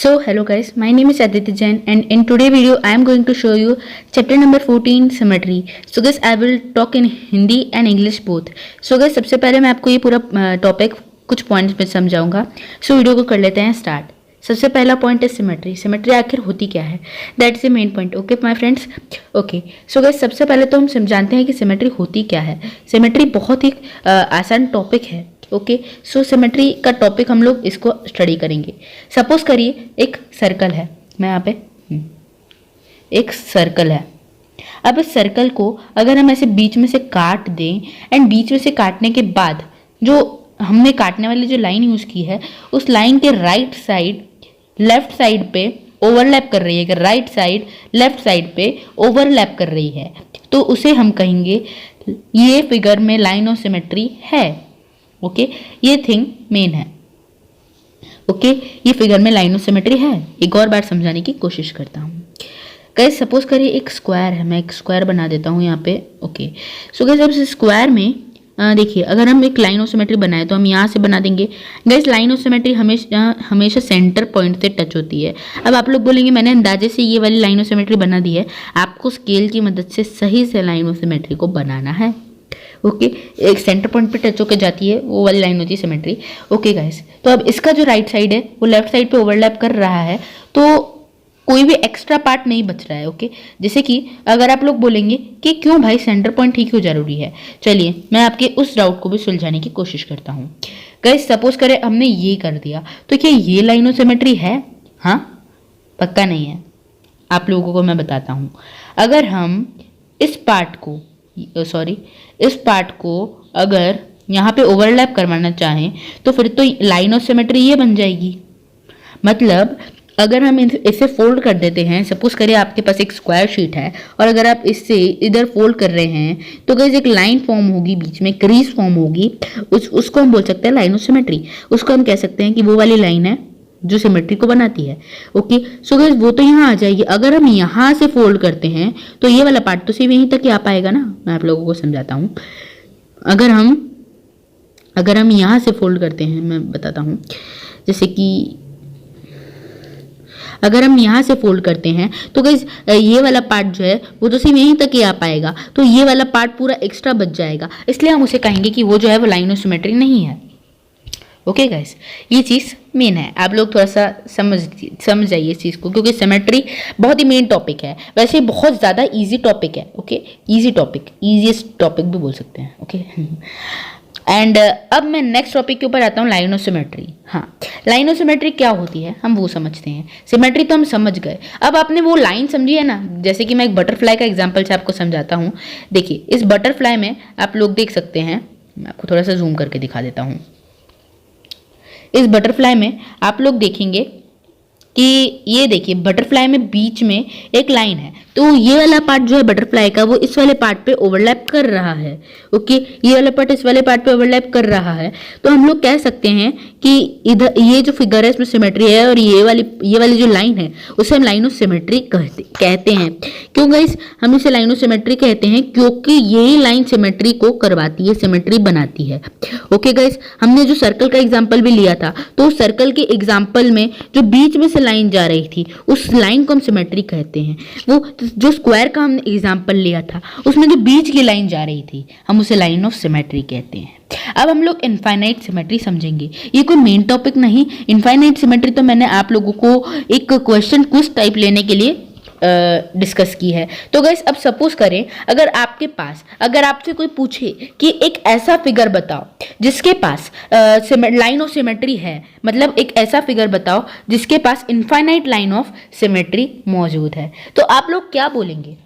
So hello guys, my name is Aditya Jain and in today video I am going to show you chapter number 14 symmetry. So guys I will talk in Hindi and English both. So guys सबसे पहले मैं आपको ये पूरा topic कुछ points में समझाऊंगा. So video को कर लेते हैं स्टार्ट. सबसे पहला पॉइंट है सिमेट्री. सिमेट्री आखिर होती क्या है, that is the main point. Okay my friends. Okay so guys सबसे पहले तो हम जानते हैं कि सिमेट्री होती क्या है. सिमेट्री बहुत ही आसान टॉपिक है. ओके सो सिमेट्री का टॉपिक हम लोग इसको स्टडी करेंगे. सपोज करिए एक सर्कल है. मैं यहाँ पे एक सर्कल है. अब इस सर्कल को अगर हम ऐसे बीच में से काट दें एंड बीच में से काटने के बाद जो हमने काटने वाली जो लाइन यूज की है उस लाइन के राइट साइड लेफ्ट साइड पे ओवरलैप कर रही है. अगर राइट साइड लेफ्ट साइड पे ओवरलैप कर रही है तो उसे हम कहेंगे ये फिगर में लाइन ऑफ सिमेट्री है. ओके ये थिंग मेन है. ओके ये फिगर में लाइन ऑफ सिमेट्री है. एक और बार समझाने की कोशिश करता हूँ. गाइस सपोज करिए एक स्क्वायर है. मैं एक स्क्वायर बना देता हूँ यहाँ पे. ओके सो गाइस अब इस स्क्वायर में देखिए अगर हम एक लाइन ऑफ सिमेट्री बनाए तो हम यहाँ से बना देंगे. गाइस लाइन ऑफ सिमेट्री हमेशा सेंटर पॉइंट से टच होती है. अब आप लोग बोलेंगे मैंने अंदाजे से ये वाली लाइन ऑफ सिमेट्री बना दी है. आपको स्केल की मदद से सही से लाइन ऑफ सिमेट्री को बनाना है. ओके एक सेंटर पॉइंट पे टच होकर जाती है वो वाली लाइन होती है सिमेट्री. ओके गाइस तो अब इसका जो राइट साइड है वो लेफ्ट साइड पे ओवरलैप कर रहा है तो कोई भी एक्स्ट्रा पार्ट नहीं बच रहा है. ओके जैसे कि अगर आप लोग बोलेंगे कि क्यों भाई सेंटर पॉइंट ही क्यों जरूरी है, चलिए मैं आपके उस डाउट को भी सुलझाने की कोशिश करता हूँ. गाइस सपोज करें हमने ये कर दिया तो क्या ये लाइन ऑफ सिमेट्री है? हाँ पक्का नहीं है. आप लोगों को मैं बताता हूँ. अगर हम इस पार्ट को अगर यहाँ पे ओवरलैप करवाना चाहें तो फिर तो लाइन ऑफ सिमेट्री ये बन जाएगी. मतलब अगर हम इसे फोल्ड कर देते हैं, सपोज करिए आपके पास एक स्क्वायर शीट है और अगर आप इससे इधर फोल्ड कर रहे हैं तो गाइस एक लाइन फॉर्म होगी, बीच में क्रीज फॉर्म होगी. उसको हम बोल सकते हैं लाइन ऑफ सिमेट्री. उसको हम कह सकते हैं कि वो वाली लाइन है जो सिमेट्री को बनाती है. ओके सो गाइस वो तो यहाँ आ जाएगी. अगर हम यहाँ से फोल्ड करते हैं तो ये वाला पार्ट तो सिर्फ यहीं तक ही आ पाएगा ना. मैं आप लोगों को समझाता हूँ. अगर हम यहाँ से फोल्ड करते हैं, मैं बताता हूँ. जैसे कि अगर हम यहाँ से फोल्ड करते हैं तो गाइस ये वाला पार्ट जो है वो तो सिर्फ यहीं तक ही आ पाएगा. तो ये वाला पार्ट पूरा एक्स्ट्रा बच जाएगा. इसलिए हम उसे कहेंगे कि वो जो है वो लाइन ऑफ सिमेट्री नहीं है. ओके गाइस ये चीज़ मेन है. आप लोग थोड़ा सा समझ जाइए इस चीज़ को क्योंकि सिमेट्री बहुत ही मेन टॉपिक है. वैसे बहुत ज़्यादा इजी टॉपिक है. Okay easy topic, easiest topic भी बोल सकते हैं. ओके एंड अब मैं नेक्स्ट टॉपिक के ऊपर आता हूँ, लाइन ऑफ सिमेट्री. हाँ लाइन ऑफ सिमेट्री क्या होती है हम वो समझते हैं. सिमेट्री तो हम समझ गए. अब आपने वो लाइन समझी है ना. जैसे कि मैं एक बटरफ्लाई का एग्जांपल से आपको समझाता हूँ. देखिए इस बटरफ्लाई में आप लोग देख सकते हैं, मैं आपको थोड़ा सा जूम करके दिखा देता हूँ. इस बटरफ्लाई में आप लोग देखेंगे कि ये देखिए बटरफ्लाई में बीच में एक लाइन है तो ये वाला पार्ट जो है बटरफ्लाई का वो इस वाले पार्ट पे ओवरलैप कर रहा है. ओके ये वाला पार्ट इस वाले पार्ट पे ओवरलैप कर रहा है. तो हम लोग कह सकते हैं कि इधर ये जो फिगर है इसमें सिमेट्री है और ये वाली जो लाइन है उसे हम लाइन ऑफ सिमेट्री कहते हैं. क्यों गाइस हम इसे लाइन ऑफ सिमेट्री कहते हैं? क्योंकि यही लाइन सिमेट्री को करवाती है, सिमेट्री बनाती है. ओके गाइस हमने जो सर्कल का एग्जाम्पल भी लिया था तो सर्कल के एग्जाम्पल में जो बीच में से लाइन जा रही थी उस लाइन को हम सिमेट्री कहते हैं. वो जो स्क्वायर का हमने एग्जांपल लिया था उसमें जो बीच की लाइन जा रही थी हम उसे लाइन ऑफ सिमेट्री कहते हैं. अब हम लोग इनफाइनाइट सिमेट्री समझेंगे. ये कोई मेन टॉपिक नहीं. इनफाइनाइट सिमेट्री तो मैंने आप लोगों को एक क्वेश्चन क्विज टाइप लेने के लिए डिस्कस की है. तो गाइस अब सपोज करें अगर आपसे कोई पूछे कि एक ऐसा फिगर बताओ जिसके पास लाइन ऑफ सिमेट्री है, मतलब एक ऐसा फिगर बताओ जिसके पास इनफाइनाइट लाइन ऑफ सिमेट्री मौजूद है, तो आप लोग क्या बोलेंगे?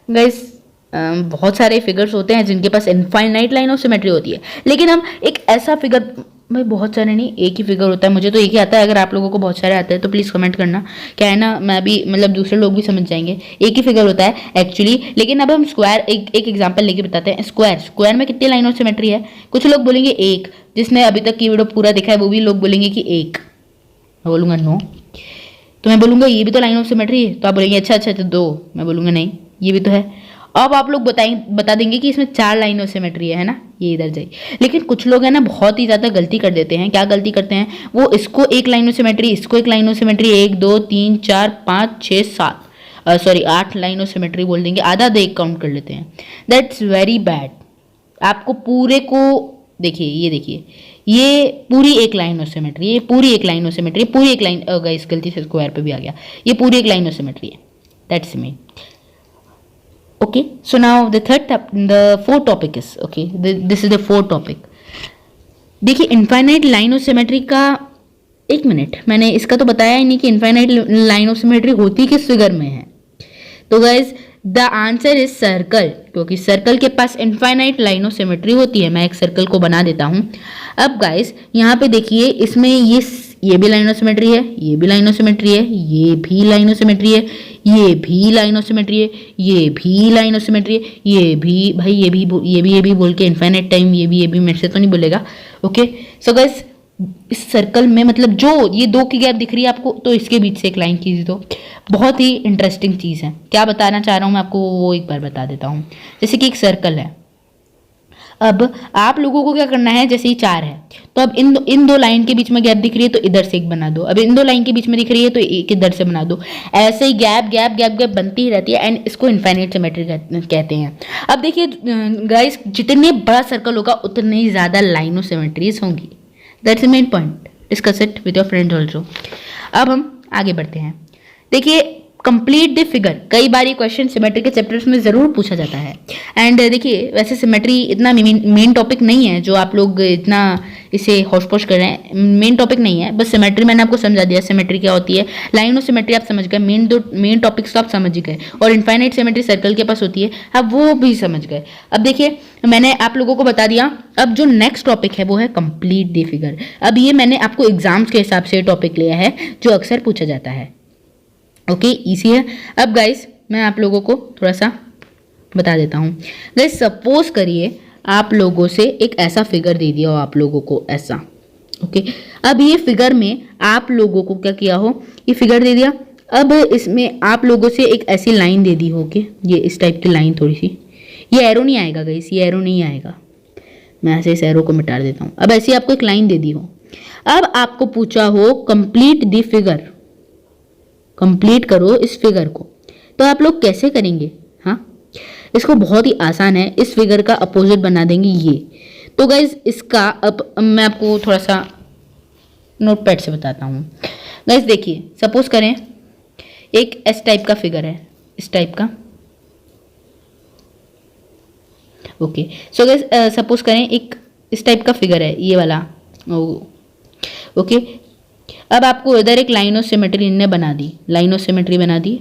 गाइस बहुत सारे फिगर्स होते हैं जिनके पास इनफाइनाइट लाइन ऑफ सिमेट्री होती है. लेकिन हम एक ऐसा फिगर, भाई बहुत सारे नहीं, एक ही फिगर होता है. मुझे तो एक ही आता है. अगर आप लोगों को बहुत सारे आते हैं तो प्लीज़ कमेंट करना. क्या है ना मैं भी मतलब दूसरे लोग भी समझ जाएंगे. एक ही फिगर होता है एक्चुअली. लेकिन अब हम स्क्वायर एक एग्जांपल लेके बताते हैं. स्क्वायर में कितनी लाइन ऑफ सिमेट्री है? कुछ लोग बोलेंगे एक. जिसने अभी तक की वीडियो पूरा देखा है वो भी लोग बोलेंगे कि एक. मैं बोलूँगा नो. तो मैं बोलूँगा ये भी तो लाइन ऑफ सिमेट्री है. तो आप बोलेंगे अच्छा तो दो. मैं बोलूँगा नहीं ये भी तो है. अब आप लोग बता देंगे कि इसमें 4 लाइन ऑफ सिमेट्री है ना, ये इधर जाइए। लेकिन कुछ लोग है ना बहुत ही ज़्यादा गलती कर देते हैं। क्या गलती करते हैं, वो इसको एक लाइन ऑफ सिमेट्री, इसको एक line of symmetry, 1 2 3 4 5 6 7 sorry 8 line of symmetry बोल देंगे, आधा देख काउंट कर लेते हैं। That's very bad. आपको पूरे को देखिए, ये देखिए, ये पूरी एक लाइन ऑफ सिमेट्री, ये पूरी एक लाइन ऑफ सिमेट्री, पूरी एक लाइन, गाइस गलती से स्क्वायर पे भी आ गया, ये पूरी एक लाइन ऑफ सिमेट्री है। That's mean okay, so now the fourth topic is okay, this is the fourth topic। देखिए इनफाइनाइट लाइन ऑफ सिमेट्री का, एक मिनट, मैंने इसका तो बताया ही नहीं कि इनफाइनाइट लाइन ऑफ सिमेट्री होती किस फिगर में है। तो guys the answer is circle, क्योंकि सर्कल के पास इनफाइनाइट लाइन ऑफ सिमेट्री होती है। मैं एक सर्कल को बना देता हूं। अब गाइज यहाँ पे देखिए, इसमें ये भी लाइन ऑफ सिमेट्री है, ये भी लाइन ऑफ सिमेट्री है, ये भी लाइन ऑफ सिमेट्री है, ये भी लाइन ऑफ सिमेट्री है, ये भी लाइन ऑफ सिमेट्री है, ये भी भाई, ये भी बोल के इनफाइनाइट टाइम ये भी मेरे से तो नहीं बोलेगा। ओके, सो गाइस इस सर्कल में मतलब जो ये 2 की गैप दिख रही है आपको, तो इसके बीच से एक लाइन खींच दो। बहुत ही इंटरेस्टिंग चीज़ है। क्या बताना चाह रहा हूँ मैं आपको, वो एक बार बता देता हूँ। जैसे कि एक सर्कल है, अब आप लोगों को क्या करना है, जैसे ही 4 है तो अब इन 2 लाइन के बीच में गैप दिख रही है तो इधर से एक बना दो, अब इन 2 लाइन के बीच में दिख रही है तो एक इधर से बना दो। ऐसे ही गैप गैप गैप गैप बनती ही रहती है, एंड इसको इनफाइनाइट सिमेट्री कहते हैं। अब देखिए गाइस, जितने बड़ा सर्कल होगा उतनी ही ज़्यादा लाइन ऑफ सिमेट्रीज होंगी। That's the main point, discuss it with your friends also. अब हम आगे बढ़ते हैं। देखिए कंप्लीट द फिगर, कई बार ये क्वेश्चन सिमेट्री के चैप्टर्स में ज़रूर पूछा जाता है। एंड देखिए वैसे सिमेट्री इतना मेन टॉपिक नहीं है जो आप लोग इतना इसे होश पोश कर रहे हैं, मेन टॉपिक नहीं है। बस सिमेट्री मैंने आपको समझा दिया, सिमेट्री क्या होती है, लाइन ऑफ सिमेट्री आप समझ गए, मेन टॉपिक्स तो आप समझ ही गए, और इनफाइनाइट सिमेट्री सर्कल के पास होती है, आप वो भी समझ गए। अब देखिए मैंने आप लोगों को बता दिया। अब जो नेक्स्ट टॉपिक है वो है कंप्लीट द फिगर। अब ये मैंने आपको एग्जाम्स के हिसाब से टॉपिक लिया है जो अक्सर पूछा जाता है। ओके, इजी है। अब गाइस मैं आप लोगों को थोड़ा सा बता देता हूँ। गाइस सपोज करिए आप लोगों से एक ऐसा फिगर दे दिया हो, आप लोगों को ऐसा। ओके, अब ये फिगर में आप लोगों को क्या किया हो, ये फिगर दे दिया। अब इसमें आप लोगों से एक ऐसी लाइन दे दी हो कि ये इस टाइप की लाइन, थोड़ी सी, ये एरो नहीं आएगा गाइस, ये एरो नहीं आएगा, मैं ऐसे इस एरो को मिटा देता हूँ। अब ऐसी आपको एक लाइन दे दी हो। अब आपको पूछा हो कंप्लीट द फिगर, कंप्लीट करो इस फिगर को, तो आप लोग कैसे करेंगे? हाँ, इसको बहुत ही आसान है, इस फिगर का अपोजिट बना देंगे ये। तो गाइज इसका अब मैं आपको थोड़ा सा नोटपैड से बताता हूँ। गाइज देखिए, सपोज करें एक एस टाइप का फिगर है, इस टाइप का। ओके, सो गाइज सपोज करें एक इस टाइप का फिगर है, ये वाला। ओके, अब आपको इधर एक लाइन ऑफ सिमेट्री इनने बना दी, लाइन ऑफ सिमेट्री बना दी।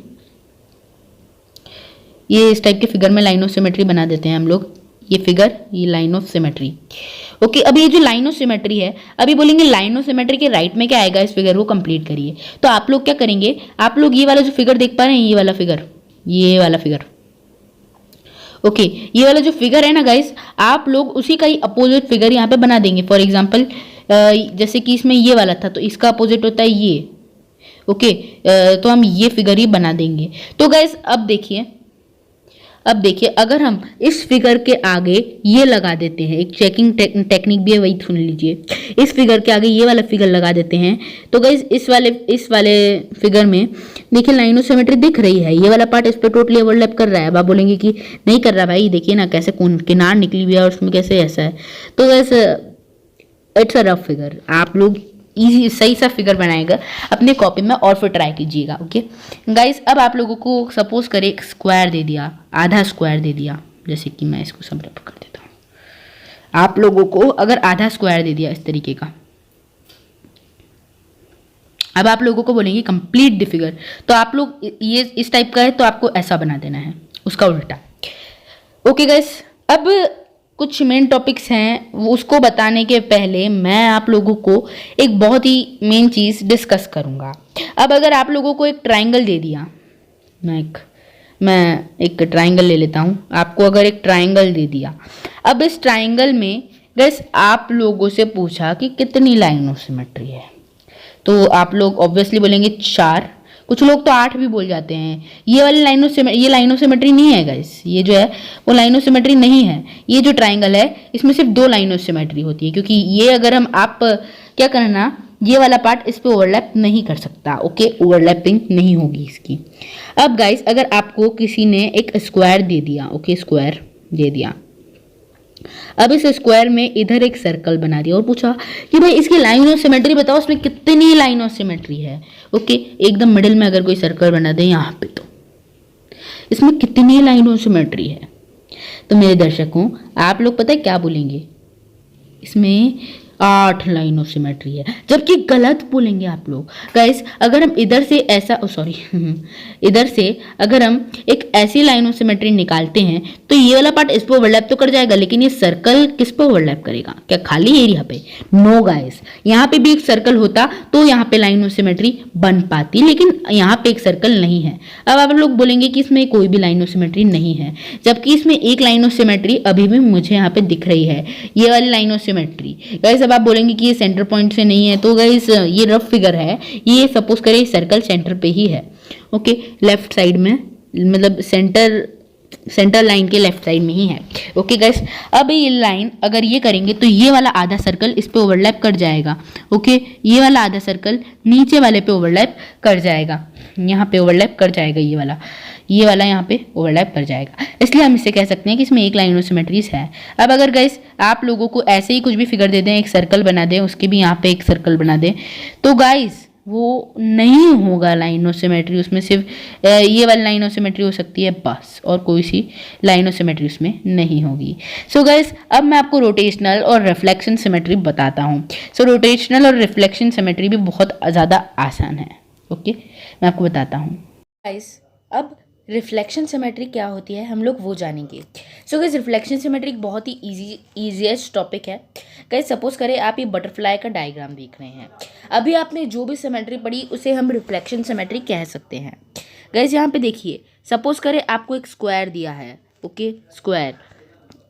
ये इस टाइप के फिगर में लाइन ऑफ सिमेट्री बना देते हैं हम लोग, ये फिगर, ये लाइन ऑफ सिमेट्री। ओके, अब ये जो लाइन ऑफ सिमेट्री है, अभी बोलेंगे लाइन ऑफ सिमेट्री के राइट में क्या आएगा, इस फिगर को कंप्लीट करिए। तो आप लोग क्या करेंगे, आप लोग ये वाला जो फिगर देख पा रहे हैं, ये वाला फिगर, ये वाला फिगर, ओके, ये वाला जो फिगर है ना गाइस, आप लोग उसी का ही अपोजिट फिगर यहाँ पे बना देंगे। फॉर एग्जाम्पल जैसे कि इसमें ये वाला था, तो इसका अपोजिट होता है ये। ओके, तो हम ये फिगर ही बना देंगे। तो गाइस अब देखिए अगर हम इस फिगर के आगे ये लगा देते हैं, एक चेकिंग टेक्निक भी है, वही सुन लीजिए। इस फिगर के आगे ये वाला फिगर लगा देते हैं, तो गाइस इस वाले फिगर में देखिए लाइन ऑफ सिमेट्री दिख रही है, ये वाला पार्ट इस पे टोटली ओवरलैप कर रहा है। अब आप बोलेंगे कि नहीं कर रहा भाई, देखिए ना कैसे किनार निकली हुई है और उसमें कैसे ऐसा है। तो guys it's a rough figure, आप लोग इजी सही सा फिगर बनाएगा अपने कॉपी में और फिर ट्राई कीजिएगा। ओके गाइस, अब आप लोगों को सपोज करें एक स्क्वायर दे दिया, आधा स्क्वायर दे दिया, जैसे कि मैं इसको सब रब कर देता हूँ। आप लोगों को अगर आधा स्क्वायर दे दिया इस तरीके का, अब आप लोगों को बोलेंगे कंप्लीट द फिगर, तो आप लोग ये इस टाइप का है तो आपको ऐसा बना देना है, उसका उल्टा। ओके गाइस, अब कुछ मेन टॉपिक्स हैं, वो उसको बताने के पहले मैं आप लोगों को एक बहुत ही मेन चीज़ डिस्कस करूँगा। अब अगर आप लोगों को एक ट्राइंगल दे दिया, मैं एक ट्राइंगल ले लेता हूँ, आपको अगर एक ट्राइंगल दे दिया, अब इस ट्राइंगल में गाइस आप लोगों से पूछा कि कितनी लाइन ऑफ सिमेट्री है, तो आप लोग ऑब्वियसली बोलेंगे 4, कुछ लोग तो 8 भी बोल जाते हैं। ये वाली ये लाइनोसिमेट्री नहीं है गाइस, ये जो है वो लाइनोसिमेट्री नहीं है। ये जो ट्राइंगल है इसमें सिर्फ 2 लाइनोसिमेट्री होती है, क्योंकि ये अगर हम आप क्या करना, ये वाला पार्ट इस पे ओवरलैप नहीं कर सकता। ओके, ओवरलैपिंग नहीं होगी इसकी। अब गाइस अगर आपको किसी ने एक स्क्वायर दे दिया, ओके स्क्वायर दे दिया, अब इस स्क्वायर में इधर एक सर्कल बना दिया और पूछा कि भाई इसकी लाइन ऑफ सिमेट्री बताओ, उसमें कितनी लाइन ऑफ सिमेट्री है। ओके, एकदम मिडिल में अगर कोई सर्कल बना दे यहाँ पे, तो इसमें कितनी लाइन ऑफ सिमेट्री है। तो मेरे दर्शकों आप लोग पता है क्या बोलेंगे, इसमें 8 लाइन ऑफ सिमेट्री है, जबकि गलत बोलेंगे आप लोग। गाइस अगर हम इधर से ऐसा सॉरी इधर से अगर हम एक ऐसी लाइन ऑफ सिमेट्री निकालते हैं तो ये वाला पार्ट इस पे ओवरलैप तो कर जाएगा, लेकिन ये सर्कल किस पे ओवरलैप करेगा, क्या खाली एरिया पे? नो गाइस, यहाँ पे भी एक सर्कल होता तो यहाँ पे लाइन ऑफ सिमेट्री बन पाती, लेकिन यहाँ पे एक सर्कल नहीं है। अब आप लोग बोलेंगे कि इसमें कोई भी लाइन ऑफ सिमेट्री नहीं है, जबकि इसमें एक लाइन ऑफ सिमेट्री अभी भी मुझे यहाँ पे दिख रही है, ये वाली लाइन ऑफ सिमेट्री। गाइस अब आप बोलेंगे कि ये सेंटर पॉइंट से नहीं है, तो गाइस ये रफ फिगर है, ये सपोज करें सर्कल सेंटर पे ही है। ओके, लेफ्ट साइड में, मतलब सेंटर लाइन के लेफ्ट साइड में ही है। ओके गाइस, अब ये लाइन अगर ये करेंगे तो ये वाला आधा सर्कल इस पे ओवरलैप कर जाएगा। ओके, ये वाला आधा सर्कल नीचे वाले पे ओवरलैप कर जाएगा, यहाँ पे ओवरलैप कर जाएगा, ये वाला यहाँ पे ओवरलैप कर जाएगा। इसलिए हम इससे कह सकते हैं कि इसमें एक लाइन ऑफ सिमेट्रीज है। अब अगर गाइस आप लोगों को ऐसे ही कुछ भी फिगर दे दें, एक सर्कल बना दें, उसके भी यहाँ पे एक सर्कल बना दें, तो गाइस वो नहीं होगा लाइन ऑफ सिमेट्री, उसमें सिर्फ ये वाली लाइन ऑफ सिमेट्री हो सकती है बस, और कोई सी लाइन ऑफ सिमेट्री उसमें नहीं होगी। सो गाइस अब मैं आपको रोटेशनल और रिफ्लेक्शन सिमेट्री बताता हूँ। सो रोटेशनल और रिफ्लेक्शन सिमेट्री भी बहुत ज़्यादा आसान है। ओके, मैं आपको बताता हूँ। गाइस अब रिफ्लेक्शन सिमेट्री क्या होती है हम लोग वो जानेंगे। सो गाइस रिफ्लेक्शन सिमेट्री एक बहुत ही ईजीएस्ट टॉपिक है। गाइस सपोज करें आप ये बटरफ्लाई का डायग्राम देख रहे हैं, अभी आपने जो भी सिमेट्री पढ़ी उसे हम रिफ्लेक्शन सिमेट्री कह सकते हैं। गाइस यहाँ पे देखिए, सपोज करें आपको एक स्क्वायर दिया है, ओके स्क्वायर,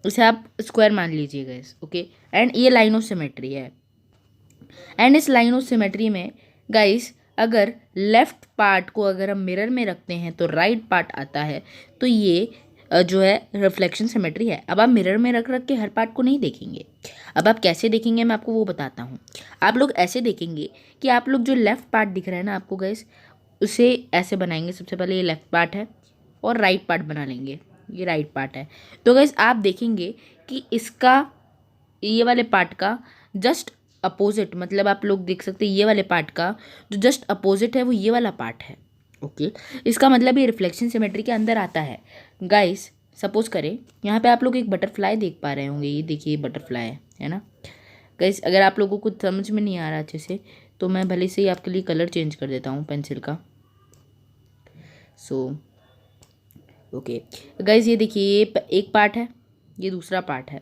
उसे आप स्क्वायर मान लीजिए गाइस। ओके, एंड ये लाइन ऑफ सिमेट्री है, एंड इस लाइन ऑफ सिमेट्री में गाइस अगर लेफ्ट पार्ट को अगर हम मिरर में रखते हैं तो राइट पार्ट आता है, तो ये जो है रिफ्लेक्शन सिमेट्री है। अब आप मिरर में रख के हर पार्ट को नहीं देखेंगे, अब आप कैसे देखेंगे मैं आपको वो बताता हूँ। आप लोग ऐसे देखेंगे कि आप लोग जो लेफ्ट पार्ट दिख रहा है ना आपको गाइस, उसे ऐसे बनाएंगे। सबसे पहले ये लेफ्ट पार्ट है और राइट पार्ट बना लेंगे, ये राइट पार्ट है। तो गाइस आप देखेंगे कि इसका ये वाले पार्ट का जस्ट अपोजिट, मतलब आप लोग देख सकते हैं ये वाले पार्ट का जो जस्ट अपोजिट है वो ये वाला पार्ट है। ओके, इसका मतलब ये रिफ्लेक्शन सिमेट्री के अंदर आता है। गाइस सपोज करें यहाँ पे आप लोग एक बटरफ्लाई देख पा रहे होंगे, ये देखिए ये बटरफ्लाई है ना। गाइस अगर आप लोगों को समझ में नहीं आ रहा अच्छे से, तो मैं भले से ही आपके लिए कलर चेंज कर देता हूँ पेंसिल का। सो ओके गाइस, ये देखिए ये एक पार्ट है, ये दूसरा पार्ट है।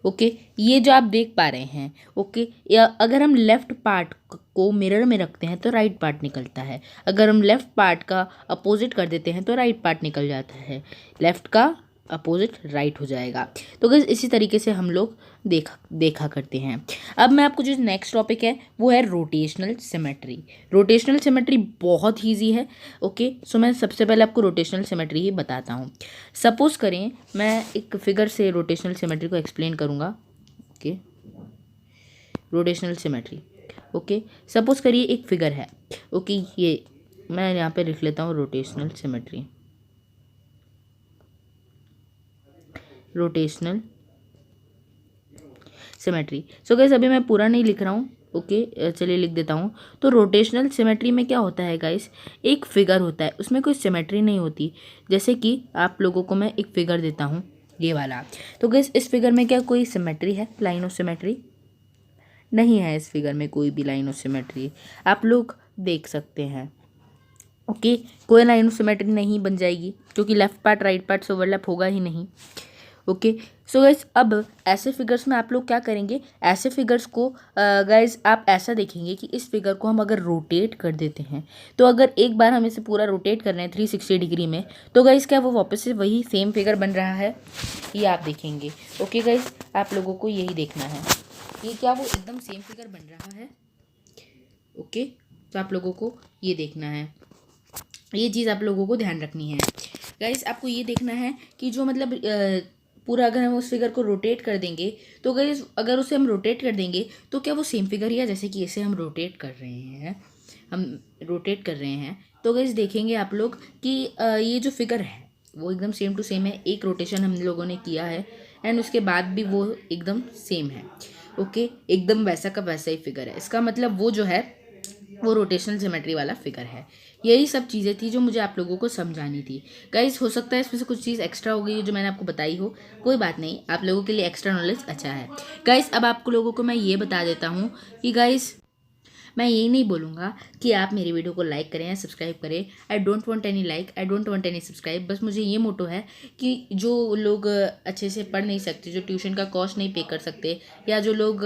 ओके, ये जो आप देख पा रहे हैं, ओके, या अगर हम लेफ्ट पार्ट को मिरर में रखते हैं तो राइट पार्ट निकलता है, अगर हम लेफ्ट पार्ट का अपोजिट कर देते हैं तो राइट पार्ट निकल जाता है, लेफ्ट का अपोजिट राइट हो जाएगा। तो गाइस इसी तरीके से हम लोग देखा करते हैं। अब मैं आपको जो नेक्स्ट टॉपिक है वो है रोटेशनल सिमेट्री। रोटेशनल सिमेट्री बहुत ईजी है। ओके, सो मैं सबसे पहले आपको रोटेशनल सिमेट्री ही बताता हूँ। सपोज करें मैं एक फिगर से रोटेशनल सिमेट्री को एक्सप्लेन करूँगा। Okay, rotational symmetry. Okay, suppose करिए एक फिगर है। ओके, ये मैं यहाँ पे लिख लेता हूँ rotational symmetry, rotational symmetry. So guys अभी मैं पूरा नहीं लिख रहा हूँ। ओके, चलिए लिख देता हूँ। तो रोटेशनल सिमेट्री में क्या होता है गाइस, एक फिगर होता है, उसमें कोई सिमेट्री नहीं होती। जैसे कि आप लोगों को मैं एक फिगर देता हूँ ये वाला, तो गाइस इस फिगर में क्या कोई सिमेट्री है, लाइन ऑफ सिमेट्री नहीं है, इस फिगर में कोई भी लाइन ऑफ सिमेट्री आप लोग देख सकते हैं। ओके, कोई लाइन ऑफ सिमेट्री नहीं बन जाएगी क्योंकि लेफ्ट पार्ट राइट पार्ट से ओवरलैप होगा ही नहीं। ओके, सो गाइस अब ऐसे फिगर्स में आप लोग क्या करेंगे, ऐसे फिगर्स को गाइस आप ऐसा देखेंगे कि इस फिगर को हम अगर रोटेट कर देते हैं, तो अगर एक बार हम इसे पूरा रोटेट कर रहे हैं 360 डिग्री में, तो गाइस क्या वो वापस से वही सेम फिगर बन रहा है, ये आप देखेंगे। ओके गाइस, आप लोगों को यही देखना है, ये क्या वो एकदम सेम फिगर बन रहा है। ओके, तो आप लोगों को ये देखना है। ये चीज़ आप लोगों को ध्यान रखनी है। गाइस आपको ये देखना है कि जो मतलब पूरा अगर हम उस फिगर को रोटेट कर देंगे तो गाइस अगर उसे हम रोटेट कर देंगे तो क्या वो सेम फिगर ही है, जैसे कि इसे हम रोटेट कर रहे हैं, हम रोटेट कर रहे हैं तो गाइस देखेंगे आप लोग कि ये जो फिगर है वो एकदम सेम टू सेम है। एक रोटेशन हम लोगों ने किया है एंड उसके बाद भी वो एकदम सेम है। ओके, एकदम वैसा का वैसा ही फिगर है। इसका मतलब वो जो है वो रोटेशनल सिमेट्री वाला फिगर है। यही सब चीज़ें थी जो मुझे आप लोगों को समझानी थी। गाइस हो सकता है इसमें से कुछ चीज़ एक्स्ट्रा हो गई जो मैंने आपको बताई हो, कोई बात नहीं, आप लोगों के लिए एक्स्ट्रा नॉलेज अच्छा है। गाइस अब आपको लोगों को मैं ये बता देता हूँ कि गाइस मैं यही नहीं बोलूँगा कि आप मेरी वीडियो को लाइक करें या सब्सक्राइब करें। आई don't want any like, I don't want any subscribe. बस मुझे ये मोटो है कि जो लोग अच्छे से पढ़ नहीं सकते, जो ट्यूशन का कॉस्ट नहीं पे कर सकते, या जो लोग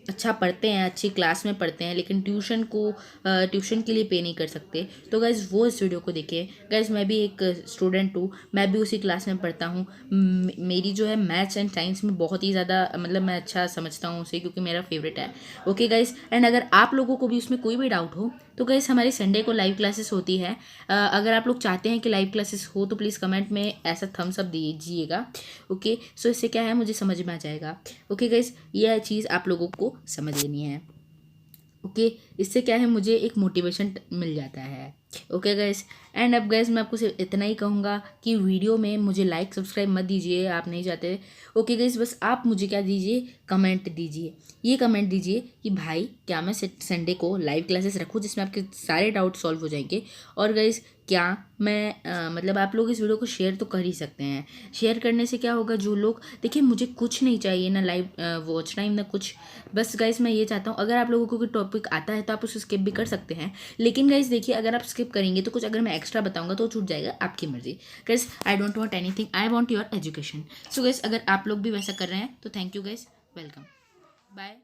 अच्छा पढ़ते हैं, अच्छी क्लास में पढ़ते हैं लेकिन ट्यूशन के लिए पे नहीं कर सकते, तो गाइज़ वो इस वीडियो को देखें। गाइज़ मैं भी एक स्टूडेंट हूँ, मैं भी उसी क्लास में पढ़ता हूँ। मेरी जो है मैथ्स एंड साइंस में बहुत ही ज़्यादा मतलब मैं अच्छा समझता हूँ उसे, क्योंकि मेरा फेवरेट है। ओके गाइज़, एंड अगर आप लोगों को भी उसमें कोई भी डाउट हो तो गाइज़ हमारी संडे को लाइव क्लासेस होती है। अगर आप लोग चाहते हैं कि लाइव क्लासेस हो तो प्लीज़ कमेंट में ऐसा थम्स अप दीजिएगा। ओके, सो इससे क्या है मुझे समझ में आ जाएगा। ओके गाइज़, यह चीज़ आप लोगों को समझ लेनी है। ओके, इससे क्या है मुझे एक मोटिवेशन मिल जाता है। ओके गाइस, एंड अब गाइस मैं आपको सिर्फ इतना ही कहूँगा कि वीडियो में मुझे लाइक सब्सक्राइब मत दीजिए, आप नहीं चाहते। ओके गाइस, बस आप मुझे क्या दीजिए, कमेंट दीजिए। ये कमेंट दीजिए कि भाई क्या मैं संडे को लाइव क्लासेस रखूँ जिसमें आपके सारे डाउट सॉल्व हो जाएंगे। और गाइस क्या मैं मतलब आप लोग इस वीडियो को शेयर तो कर ही सकते हैं। शेयर करने से क्या होगा, जो लोग देखिए मुझे कुछ नहीं चाहिए, ना लाइव वॉच टाइम ना कुछ। बस गाइस मैं ये चाहता हूँ अगर आप लोगों को कोई टॉपिक आता है तो आप उसे स्किप भी कर सकते हैं, लेकिन गाइस देखिए अगर आप स्किप करेंगे तो कुछ अगर मैं एक्स्ट्रा बताऊंगा तो छूट जाएगा, आपकी मर्जी। Guys I don't want anything, I want your education. So guys अगर आप लोग भी वैसा कर रहे हैं तो thank you guys, welcome, bye.